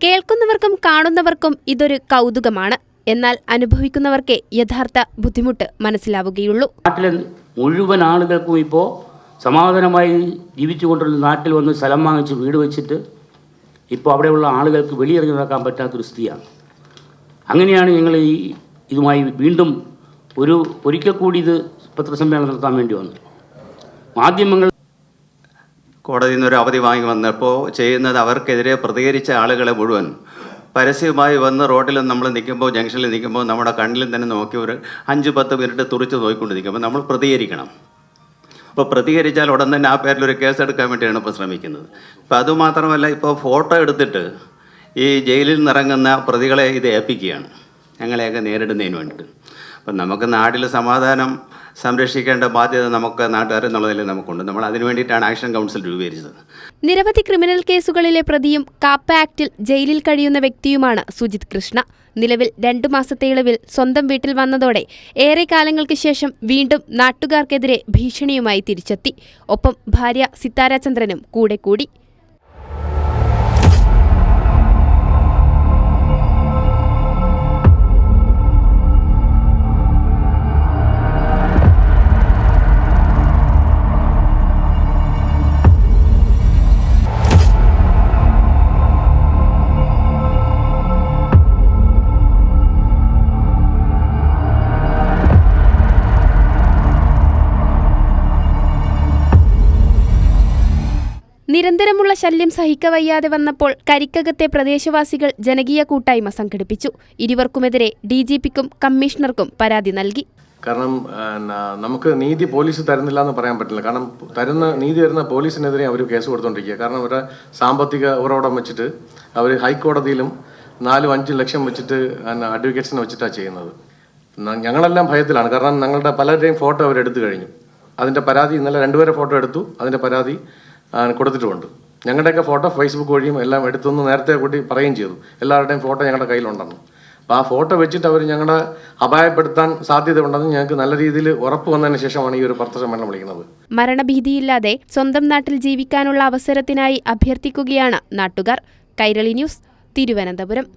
കേൾക്കുന്നവർക്കും കാണുന്നവർക്കും ഇതൊരു കൗതുകമാണ്. എന്നാൽ അനുഭവിക്കുന്നവർക്ക് യഥാർത്ഥ ബുദ്ധിമുട്ട് മനസ്സിലാവുകയുള്ളൂ. നാട്ടിലെ മുഴുവൻ ആളുകൾക്കും ഇപ്പോൾ സമാധാനമായി ജീവിച്ചുകൊണ്ടുള്ള നാട്ടിൽ വന്ന് സ്ഥലം വാങ്ങിച്ച് വീട് വെച്ചിട്ട് ഇപ്പോൾ അവിടെയുള്ള ആളുകൾക്ക് വെളിയിറങ്ങി നടക്കാൻ പറ്റാത്തൊരു സ്ഥിതിയാണ്. അങ്ങനെയാണ് ഞങ്ങൾ ഇതുമായി വീണ്ടും ഒരിക്കൽ കൂടി ഇത് പത്രസമ്മേളനം നടത്താൻ വേണ്ടി വന്നത്. മാധ്യമങ്ങൾ കോടതിയിൽ നിന്നൊരു അവധി വാങ്ങി വന്നപ്പോൾ ചെയ്യുന്നത് അവർക്കെതിരെ പ്രതികരിച്ച ആളുകളെ മുഴുവൻ പരസ്യമായി വന്ന് റോഡിൽ നമ്മൾ നിൽക്കുമ്പോൾ, ജംഗ്ഷനിൽ നിൽക്കുമ്പോൾ നമ്മുടെ കണ്ണിലും തന്നെ നോക്കി ഒരു 5-10 മിനിറ്റ് തുറിച്ച് നോക്കിക്കൊണ്ടിരിക്കുമ്പോൾ നമ്മൾ പ്രതികരിക്കണം. അപ്പോൾ പ്രതികരിച്ചാൽ ഉടൻ തന്നെ ആ പേരിലൊരു കേസെടുക്കാൻ വേണ്ടിയാണ് ഇപ്പോൾ ശ്രമിക്കുന്നത്. അപ്പോൾ അതുമാത്രമല്ല, ഇപ്പോൾ ഫോട്ടോ എടുത്തിട്ട് ഈ ജയിലിൽ നിന്നിറങ്ങുന്ന പ്രതികളെ ഇത് ഏൽപ്പിക്കുകയാണ്, ഞങ്ങളെയൊക്കെ നേരിടുന്നതിന് വേണ്ടിയിട്ട്. അപ്പം നമുക്ക് നാട്ടിൽ സമാധാനം സംരക്ഷിക്കേണ്ട ബാധ്യത നമുക്ക് നാട്ടുകാരെന്നുള്ളതിൽ നമുക്കുണ്ട്. നമ്മൾ അതിനു വേണ്ടിയിട്ടാണ് ആക്ഷൻ കൗൺസിൽ രൂപീകരിച്ചത്. നിരവധി ക്രിമിനൽ കേസുകളിലെ പ്രതിയും കാപ്പ ആക്ടിൽ ജയിലിൽ കഴിയുന്ന വ്യക്തിയുമാണ് സുജിത് കൃഷ്ണ. നിലവിൽ 2 മാസത്തെ ഇളവിൽ സ്വന്തം വീട്ടിൽ വന്നതോടെ ഏറെ കാലങ്ങൾക്ക് ശേഷം വീണ്ടും നാട്ടുകാർക്കെതിരെ ഭീഷണിയുമായി തിരിച്ചെത്തി. ഒപ്പം ഭാര്യ സിത്താര ചന്ദ്രനും കൂടെ കൂടി. നിരന്തരമുള്ള ശല്യം സഹിക്കവയ്യാതെ വന്നപ്പോൾ കരിക്കകത്തെ പ്രദേശവാസികൾ ജനകീയ കൂട്ടായ്മ സംഘടിപ്പിച്ചു. ഇരുവർക്കുമെതിരെ DGPക്കും കമ്മീഷണർക്കും പരാതി നൽകി. കാരണം നമുക്ക് നീതി പോലീസ് തരുന്നില്ല എന്ന് പറയാൻ പറ്റില്ല. കാരണം നീതി തരുന്ന പോലീസിനെതിരെ അവർ കേസ് കൊടുത്തുകൊണ്ടിരിക്കുക. കാരണം അവരുടെ സാമ്പത്തിക ഉറവിടം വെച്ചിട്ട് അവർ ഹൈക്കോടതിയിലും 4-5 ലക്ഷം വെച്ചിട്ട് അഡ്വക്കേറ്റ്സിനെ വെച്ചിട്ടാണ് ചെയ്യുന്നത്. ഞങ്ങളെല്ലാം ഭയത്തിലാണ്. കാരണം ഞങ്ങളുടെ പലരുടെയും ഫോട്ടോ അവരെടുത്തു കഴിഞ്ഞു. അതിൻ്റെ പരാതി ഇന്നലെ 2 പേരെ ഫോട്ടോ എടുത്തു. അതിൻ്റെ പരാതി കൊടുത്തിട്ടുമുണ്ട്. ഞങ്ങളുടെയൊക്കെ ഫോട്ടോ ഫേസ്ബുക്ക് വഴിയും എല്ലാം എടുത്തൊന്ന് നേരത്തെ കൂട്ടി പറയുകയും ചെയ്തു. എല്ലാവരുടെയും ഫോട്ടോ ഞങ്ങളുടെ കയ്യിലുണ്ടെന്ന്. അപ്പോൾ ആ ഫോട്ടോ വെച്ചിട്ട് അവർ ഞങ്ങളെ അപായപ്പെടുത്താൻ സാധ്യത ഉണ്ടെന്ന് ഞങ്ങൾക്ക് നല്ല രീതിയിൽ ഉറപ്പ് വന്നതിന് ശേഷമാണ് ഈ ഒരു പത്രസമ്മേളനം വിളിക്കുന്നത്. മരണഭീതിയില്ലാതെ സ്വന്തം നാട്ടിൽ ജീവിക്കാനുള്ള അവസരത്തിനായി അഭ്യർത്ഥിക്കുകയാണ് നാട്ടുകാർ. കൈരളി ന്യൂസ്, തിരുവനന്തപുരം.